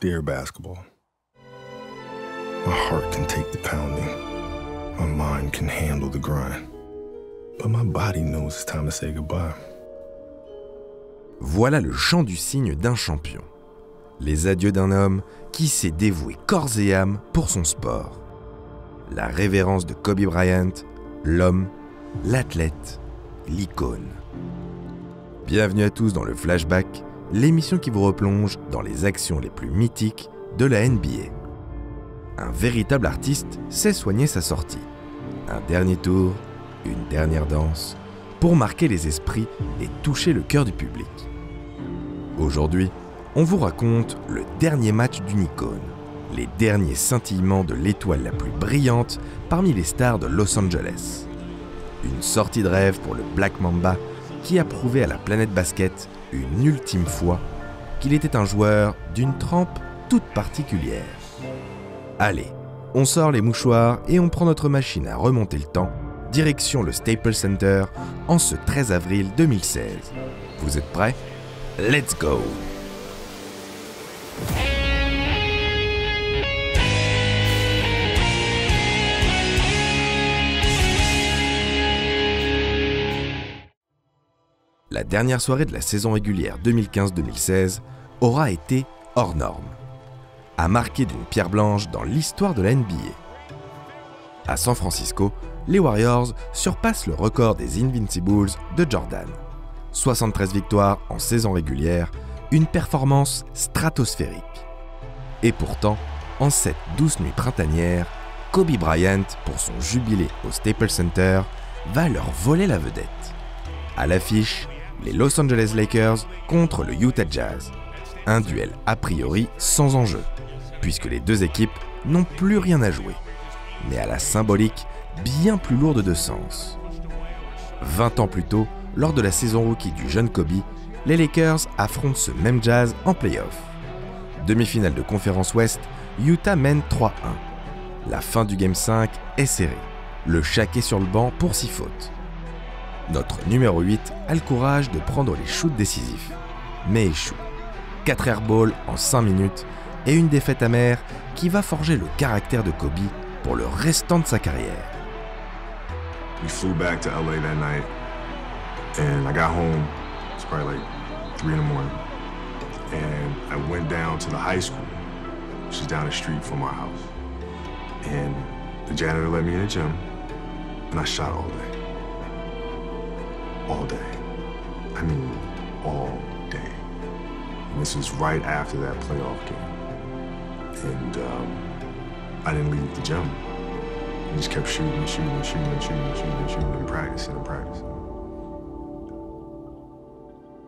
fear basketball. My heart can take the pounding. My mind can handle the grind. But my body knows it's time to say goodbye. Voilà le chant du cygne d'un champion. Les adieux d'un homme qui s'est dévoué corps et âme pour son sport. La révérence de Kobe Bryant, l'homme, l'athlète, l'icône. Bienvenue à tous dans le Flashback, l'émission qui vous replonge dans les actions les plus mythiques de la NBA. Un véritable artiste sait soigner sa sortie. Un dernier tour, une dernière danse, pour marquer les esprits et toucher le cœur du public. Aujourd'hui, on vous raconte le dernier match d'une icône, les derniers scintillements de l'étoile la plus brillante parmi les stars de Los Angeles. Une sortie de rêve pour le Black Mamba qui a prouvé à la planète basket une ultime fois qu'il était un joueur d'une trempe toute particulière. Allez, on sort les mouchoirs et on prend notre machine à remonter le temps, direction le Staples Center en ce 13 avril 2016. Vous êtes prêts ? Let's go! La dernière soirée de la saison régulière 2015-2016 aura été hors norme, a marqué d'une pierre blanche dans l'histoire de la NBA. À San Francisco, les Warriors surpassent le record des Invincibles de Jordan. 73 victoires en saison régulière, une performance stratosphérique. Et pourtant, en cette douce nuit printanière, Kobe Bryant, pour son jubilé au Staples Center, va leur voler la vedette. À l'affiche, les Los Angeles Lakers contre le Utah Jazz. Un duel a priori sans enjeu, puisque les deux équipes n'ont plus rien à jouer, mais à la symbolique bien plus lourde de sens. 20 ans plus tôt, lors de la saison rookie du jeune Kobe, les Lakers affrontent ce même Jazz en play-off. Demi-finale de conférence Ouest, Utah mène 3-1. La fin du Game 5 est serrée. Le Shaq est sur le banc pour 6 fautes. Notre numéro 8 a le courage de prendre les shoots décisifs, mais échoue. 4 airballs en 5 minutes et une défaite amère qui va forger le caractère de Kobe pour le restant de sa carrière. We flew back to LA that night, and I got home, it's probably like 3 in the morning, and I went down to the high school, which is down the street from our house, and the janitor let me in the gym, and I shot all day. All day. I mean, all day. And this was right after that playoff game. And I didn't leave the gym. I just kept shooting and shooting and shooting and shooting and shooting and shooting and practicing and practicing.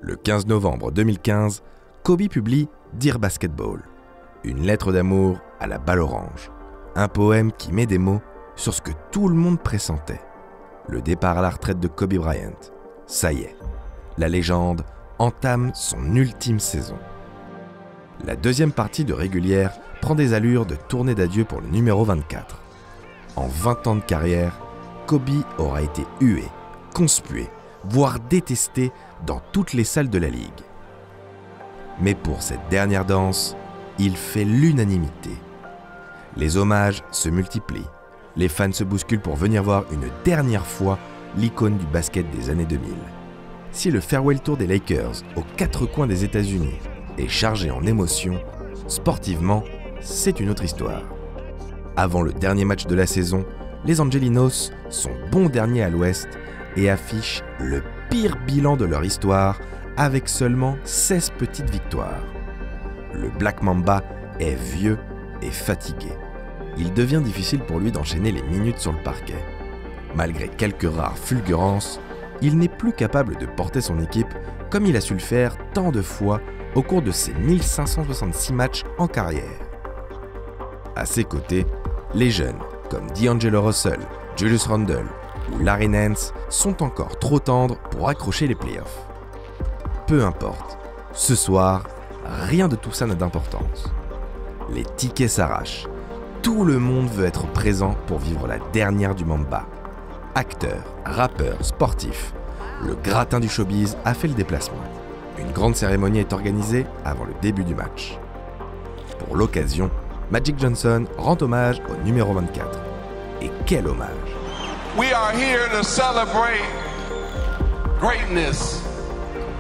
Le 15 novembre 2015, Kobe publie Dear Basketball, une lettre d'amour à la balle orange. Un poème qui met des mots sur ce que tout le monde pressentait. Le départ à la retraite de Kobe Bryant. Ça y est, la légende entame son ultime saison. La deuxième partie de régulière prend des allures de tournée d'adieu pour le numéro 24. En 20 ans de carrière, Kobe aura été hué, conspué, voire détesté dans toutes les salles de la ligue. Mais pour cette dernière danse, il fait l'unanimité. Les hommages se multiplient, les fans se bousculent pour venir voir une dernière fois l'icône du basket des années 2000. Si le farewell tour des Lakers aux 4 coins des États-Unis est chargé en émotions, sportivement, c'est une autre histoire. Avant le dernier match de la saison, les Angelinos sont bons derniers à l'Ouest et affichent le pire bilan de leur histoire avec seulement 16 petites victoires. Le Black Mamba est vieux et fatigué. Il devient difficile pour lui d'enchaîner les minutes sur le parquet. Malgré quelques rares fulgurances, il n'est plus capable de porter son équipe comme il a su le faire tant de fois au cours de ses 1566 matchs en carrière. À ses côtés, les jeunes comme D'Angelo Russell, Julius Randle ou Larry Nance sont encore trop tendres pour accrocher les playoffs. Peu importe, ce soir, rien de tout ça n'a d'importance. Les tickets s'arrachent. Tout le monde veut être présent pour vivre la dernière du Mamba. Acteurs, rappeurs, sportifs, le gratin du showbiz a fait le déplacement. Une grande cérémonie est organisée avant le début du match. Pour l'occasion, Magic Johnson rend hommage au numéro 24. Et quel hommage! We are here to celebrate greatness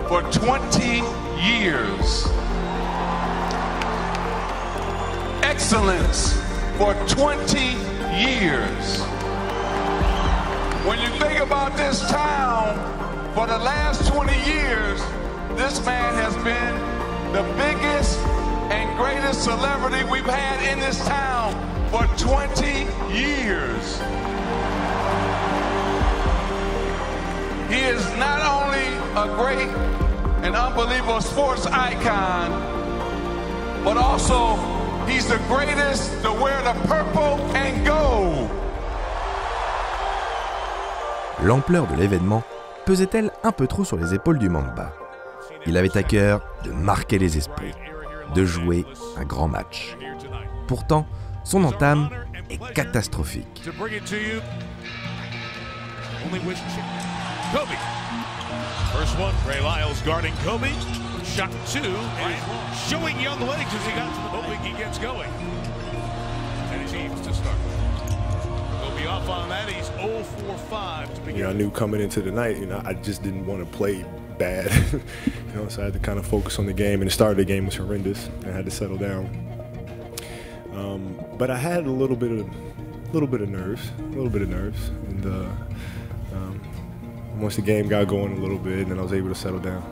for 20 years. Excellence for 20 years. When you think about this town, for the last 20 years, this man has been the biggest and greatest celebrity we've had in this town for 20 years. He is not only a great and unbelievable sports icon, but also he's the greatest to wear the purple and gold. L'ampleur de l'événement pesait-elle un peu trop sur les épaules du Mamba? Il avait à cœur de marquer les esprits, de jouer un grand match. Pourtant, son entame est catastrophique. Kobe. First one, Ray Lyles guarding Kobe. Shot two, and showing young legs as he got to the hoping he gets going. And he's Eves to start. Kobe off on that, he's 0 for 5 to begin. I knew coming into the night, I just didn't want to play bad. So I had to kind of focus on the game, and the start of the game was horrendous. I had to settle down. But I had a little bit of nerves, and once the game got going a little bit, and then I was able to settle down.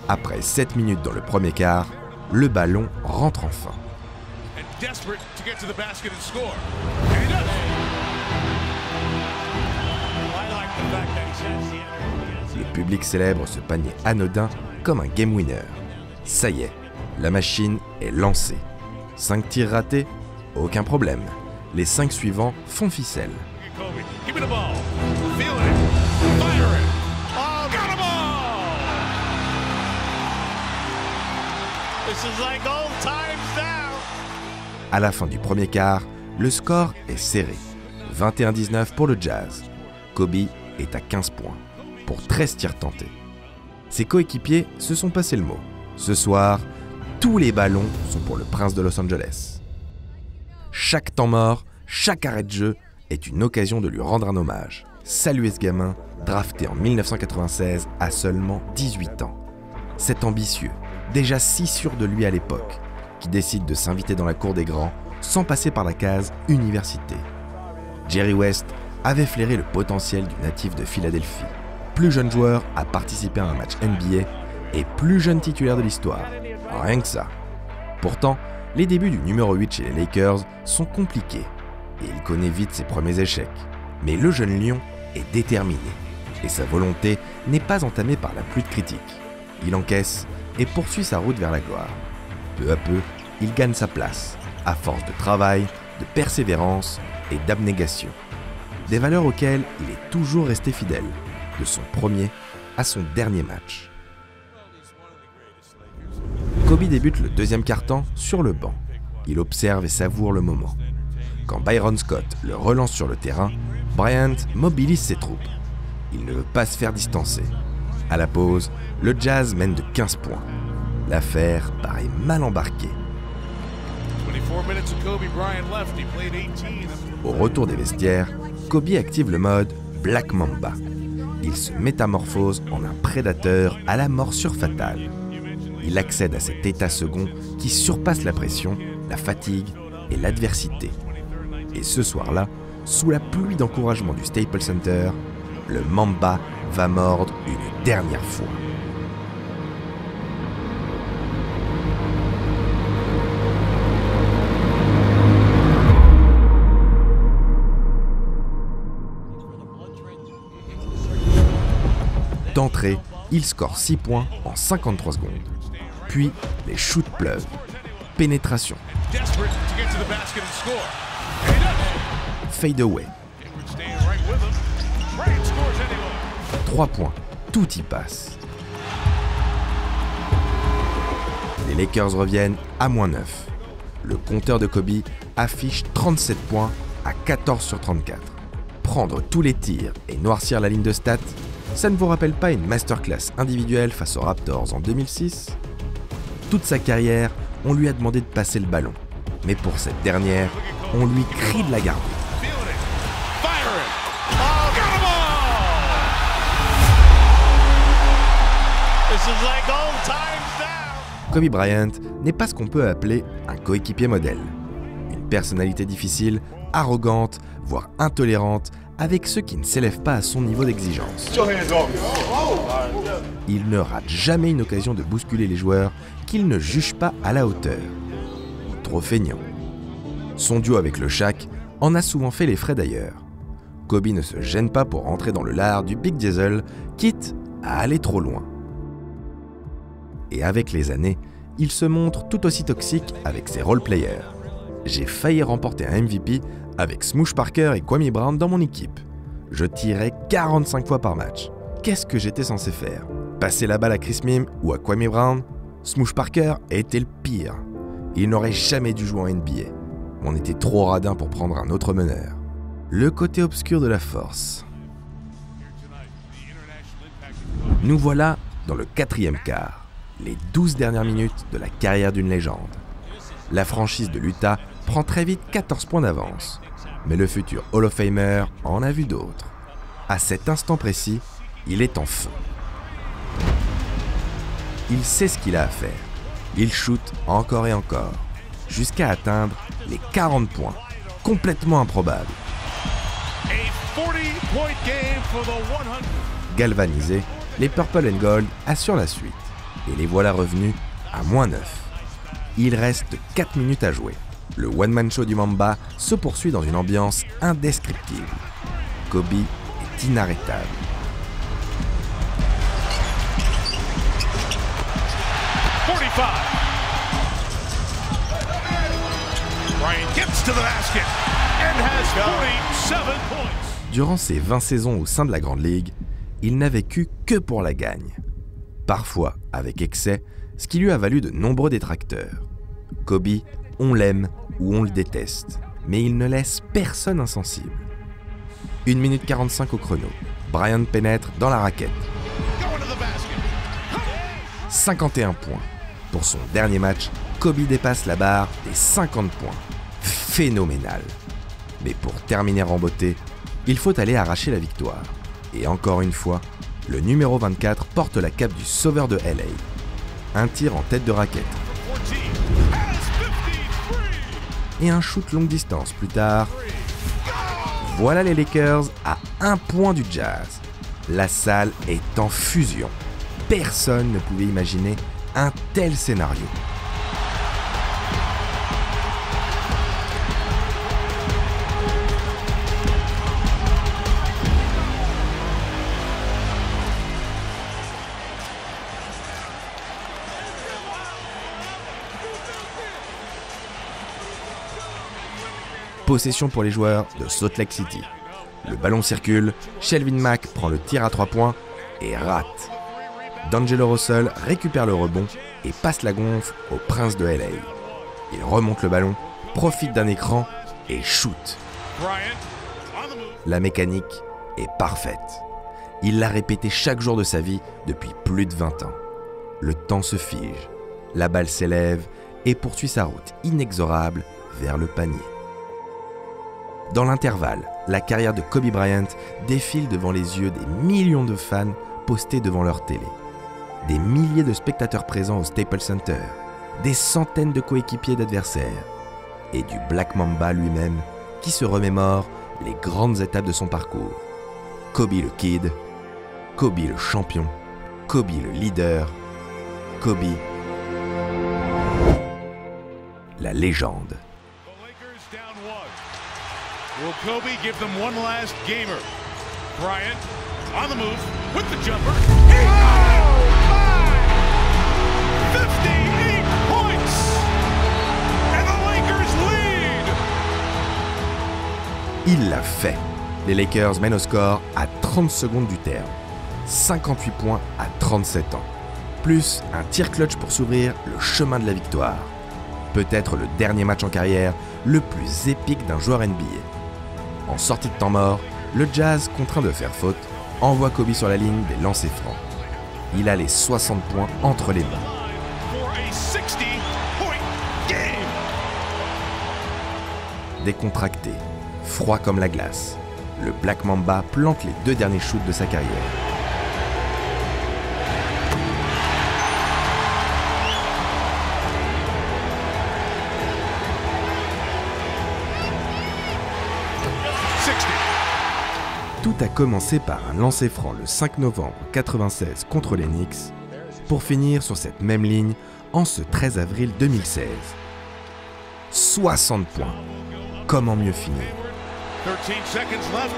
Après 7 minutes dans le premier quart, le ballon rentre enfin. And desperate to get to the basket and score. And he does. I like the fact that he says the Le public célèbre ce panier anodin comme un game winner. Ça y est, la machine est lancée. 5 tirs ratés, aucun problème. Les 5 suivants font ficelle. Kobe, give me the ball. Feeling it. Fire it. Oh, got them all. This is like old times now. À la fin du premier quart, le score est serré. 21-19 pour le Jazz. Kobe est à 15 points, pour 13 tirs tentés. Ses coéquipiers se sont passé le mot. Ce soir, tous les ballons sont pour le prince de Los Angeles. Chaque temps mort, chaque arrêt de jeu est une occasion de lui rendre un hommage. Saluer ce gamin, drafté en 1996 à seulement 18 ans. Cet ambitieux, déjà si sûr de lui à l'époque, qui décide de s'inviter dans la cour des grands sans passer par la case université. Jerry West avait flairé le potentiel du natif de Philadelphie, plus jeune joueur à participer à un match NBA et plus jeune titulaire de l'histoire. Rien que ça. Pourtant, les débuts du numéro 8 chez les Lakers sont compliqués et il connaît vite ses premiers échecs. Mais le jeune lion est déterminé et sa volonté n'est pas entamée par la pluie de critiques. Il encaisse et poursuit sa route vers la gloire. Peu à peu, il gagne sa place, à force de travail, de persévérance et d'abnégation. Des valeurs auxquelles il est toujours resté fidèle, de son premier à son dernier match. Kobe débute le deuxième quart-temps sur le banc. Il observe et savoure le moment. Quand Byron Scott le relance sur le terrain, Bryant mobilise ses troupes. Il ne veut pas se faire distancer. À la pause, le Jazz mène de 15 points. L'affaire paraît mal embarquée. Au retour des vestiaires, Kobe active le mode Black Mamba. Il se métamorphose en un prédateur à la morsure fatale. Il accède à cet état second qui surpasse la pression, la fatigue et l'adversité. Et ce soir-là, sous la pluie d'encouragement du Staples Center, le Mamba va mordre une dernière fois. D'entrée, il score 6 points en 53 secondes. Puis, les shoots pleuvent. Pénétration. Fade away. 3 points. Tout y passe. Les Lakers reviennent à -9. Le compteur de Kobe affiche 37 points à 14 sur 34. Prendre tous les tirs et noircir la ligne de stats, ça ne vous rappelle pas une masterclass individuelle face aux Raptors en 2006 ? Toute sa carrière, on lui a demandé de passer le ballon. Mais pour cette dernière, on lui crie de la garder. Kobe Bryant n'est pas ce qu'on peut appeler un coéquipier modèle. Une personnalité difficile, arrogante, voire intolérante, avec ceux qui ne s'élèvent pas à son niveau d'exigence. Il ne rate jamais une occasion de bousculer les joueurs qu'il ne juge pas à la hauteur. Trop feignant. Son duo avec le Shaq en a souvent fait les frais d'ailleurs. Kobe ne se gêne pas pour rentrer dans le lard du Big Diesel, quitte à aller trop loin. Et avec les années, il se montre tout aussi toxique avec ses role-players. J'ai failli remporter un MVP avec Smoosh Parker et Kwame Brown dans mon équipe. Je tirais 45 fois par match. Qu'est-ce que j'étais censé faire? Passer la balle à Chris Mihm ou à Kwame Brown? Smoosh Parker était le pire. Il n'aurait jamais dû jouer en NBA. On était trop radin pour prendre un autre meneur. Le côté obscur de la force. Nous voilà dans le 4e quart, les 12 dernières minutes de la carrière d'une légende. La franchise de l'Utah prend très vite 14 points d'avance, mais le futur Hall of Famer en a vu d'autres. À cet instant précis, il est en feu. Il sait ce qu'il a à faire. Il shoot encore et encore, jusqu'à atteindre les 40 points, complètement improbable. Galvanisés, les Purple and Gold assurent la suite, et les voilà revenus à -9. Il reste 4 minutes à jouer. Le one-man show du Mamba se poursuit dans une ambiance indescriptible. Kobe est inarrêtable. Durant ses 20 saisons au sein de la Grande Ligue, il n'a vécu que pour la gagne. Parfois avec excès, ce qui lui a valu de nombreux détracteurs. Kobe, on l'aime ou on le déteste, mais il ne laisse personne insensible. 1 minute 45 au chrono. Bryant pénètre dans la raquette. 51 points. Pour son dernier match, Kobe dépasse la barre des 50 points. Phénoménal. Mais pour terminer en beauté, il faut aller arracher la victoire. Et encore une fois, le numéro 24 porte la cape du sauveur de LA. Un tir en tête de raquette. Et un shoot longue distance plus tard. Voilà les Lakers à 1 point du Jazz. La salle est en fusion. Personne ne pouvait imaginer un tel scénario. Possession pour les joueurs de Salt Lake City. Le ballon circule, Shelvin Mack prend le tir à 3 points et rate. D'Angelo Russell récupère le rebond et passe la gonfle au prince de LA. Il remonte le ballon, profite d'un écran et shoot. La mécanique est parfaite. Il l'a répété chaque jour de sa vie depuis plus de 20 ans. Le temps se fige, la balle s'élève et poursuit sa route inexorable vers le panier. Dans l'intervalle, la carrière de Kobe Bryant défile devant les yeux des millions de fans postés devant leur télé. Des milliers de spectateurs présents au Staples Center, des centaines de coéquipiers d'adversaires, et du Black Mamba lui-même qui se remémore les grandes étapes de son parcours. Kobe le Kid, Kobe le champion, Kobe le leader, Kobe la légende. Will Kobe give them one last gamer? Bryant on the move with the jumper. Oh my! 58 points! And the Lakers lead! Il l'a fait. Les Lakers mènent au score à 30 secondes du terme. 58 points à 37 ans. Plus un tir clutch pour s'ouvrir le chemin de la victoire. Peut-être le dernier match en carrière le plus épique d'un joueur NBA. En sortie de temps mort, le Jazz, contraint de faire faute, envoie Kobe sur la ligne des lancers francs. Il a les 60 points entre les mains. décontracté, froid comme la glace, le Black Mamba plante les 2 derniers shoots de sa carrière. Tout a commencé par un lancer franc le 5 novembre 1996 contre les Knicks, pour finir sur cette même ligne en ce 13 avril 2016. 60 points. Comment mieux finir? 13 seconds left.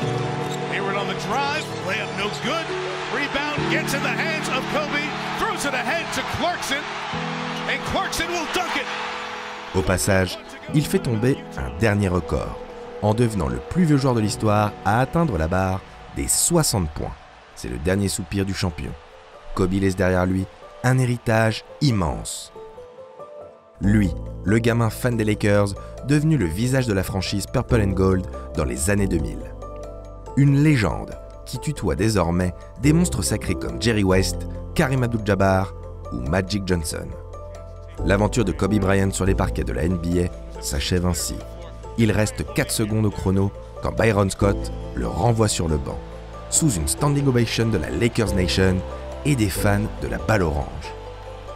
Hayward on the drive. Layup no good. Rebound gets in the hands of Kobe. Throws it ahead to Clarkson. And Clarkson will dunk it. Au passage, il fait tomber un dernier record, en devenant le plus vieux joueur de l'histoire à atteindre la barre des 60 points. C'est le dernier soupir du champion. Kobe laisse derrière lui un héritage immense. Lui, le gamin fan des Lakers, devenu le visage de la franchise Purple and Gold dans les années 2000. Une légende qui tutoie désormais des monstres sacrés comme Jerry West, Kareem Abdul-Jabbar ou Magic Johnson. L'aventure de Kobe Bryant sur les parquets de la NBA s'achève ainsi. Il reste 4 secondes au chrono quand Byron Scott le renvoie sur le banc, sous une standing ovation de la Lakers Nation et des fans de la balle orange.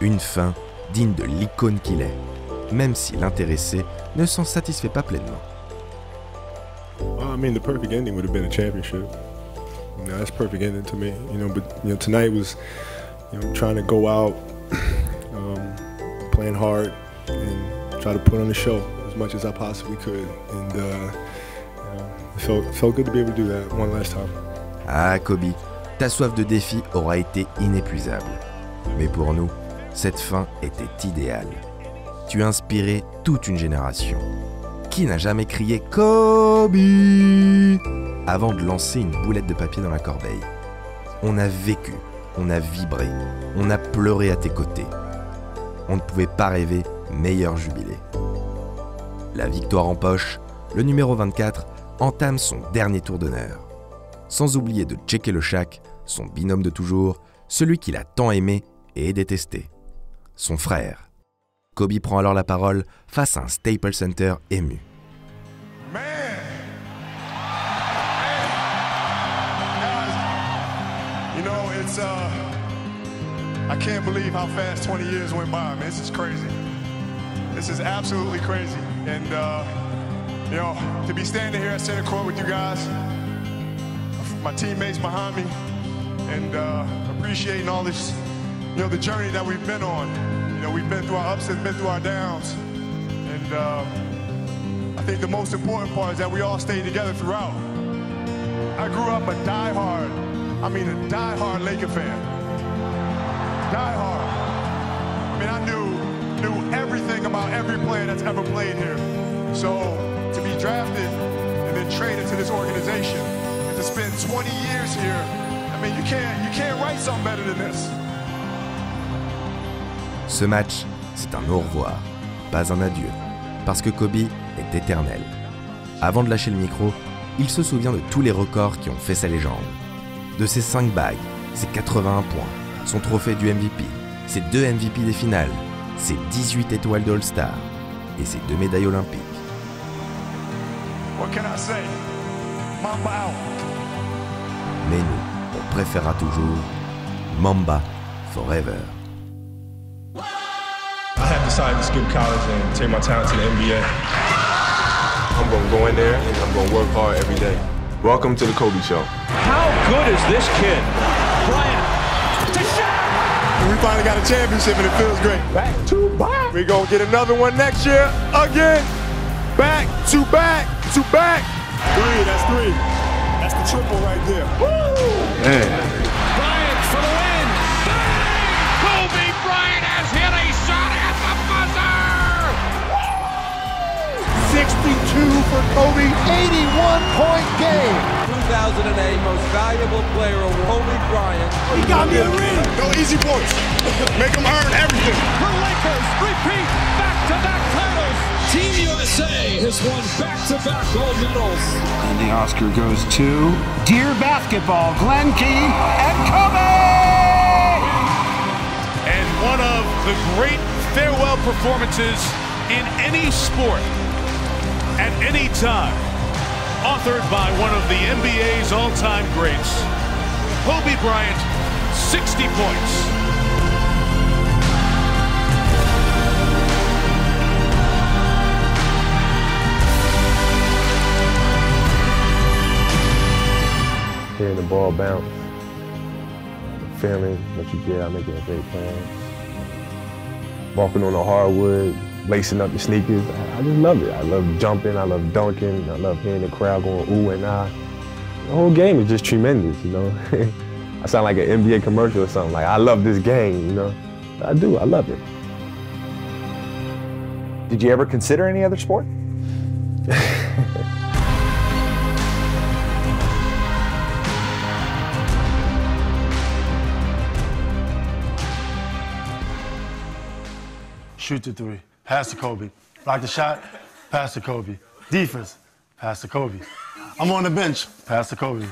Une fin digne de l'icône qu'il est, même si l'intéressé ne s'en satisfait pas pleinement. I mean, the perfect ending would have been a championship. You know, that's perfect ending to me. But tonight was, trying to go out, playing hard, and try to put on the show as much as I possibly could. And it felt good to be able to do that one last time. Ah, Kobe, ta soif de défi aura été inépuisable. Mais pour nous, cette fin était idéale. Tu as inspiré toute une génération. Qui n'a jamais crié « Kobe » avant de lancer une boulette de papier dans la corbeille? On a vécu, on a vibré, on a pleuré à tes côtés. On ne pouvait pas rêver meilleur jubilé. La victoire en poche, le numéro 24 entame son dernier tour d'honneur. Sans oublier de checker le Shaq, son binôme de toujours, celui qu'il a tant aimé et détesté. Son frère. Kobe prend alors la parole face à un Staples Center ému. Man! Guys, it's I can't believe how fast 20 years went by, man. This is crazy. This is absolutely crazy. And to be standing here at center court with you guys, my teammates behind me, and appreciating all this, the journey that we've been on. We've been through our ups and been through our downs. And I think the most important part is that we all stayed together throughout. I grew up a diehard Laker fan. Diehard. I knew everything about every player that's ever played here. So to be drafted and then traded to this organization and to spend 20 years here, you can't write something better than this. Ce match, c'est un au revoir, pas un adieu, parce que Kobe est éternel. Avant de lâcher le micro, il se souvient de tous les records qui ont fait sa légende. De ses 5 bagues, ses 81 points, son trophée du MVP, ses 2 MVP des finales, ses 18 étoiles de All-Star et ses 2 médailles olympiques. What can I say? Mamba out. Mais nous, on préférera toujours Mamba Forever. I have decided to skip college and take my talent to the NBA. I'm going to go in there and I'm going to work hard every day. Welcome to the Kobe Show. How good is this kid? Bryant to shot! We finally got a championship and it feels great. Back to back. We're going to get another one next year again. Back to back to back. 3, that's 3. That's the triple right there. Woo! Man. Bryant for the win! Kobe Bryant has hit a shot at the buzzer! 62 for Kobe, 81-point game. 2008 Most Valuable Player award, Kobe Bryant. He got me a ring. No easy points. Make them earn everything. The Lakers repeat back-to-back titles. Team USA has won back-to-back gold medals. And the Oscar goes to Dear Basketball, Glenn Key and Kobe! And one of the great farewell performances in any sport. at any time. Authored by one of the NBA's all-time greats, Kobe Bryant, 60 points. Hearing the ball bounce, the feeling that you get out making a great pass, walking on the hardwood, lacing up the sneakers. I just love it. I love jumping, I love dunking, I love hearing the crowd going ooh and ah. The whole game is just tremendous, you know. I sound like an NBA commercial or something, like I love this game, you know. I do, I love it. Did you ever consider any other sport? Shoot the three, pass to Kobe. Block the shot, pass to Kobe. Defense, pass to Kobe. I'm on the bench, pass to Kobe.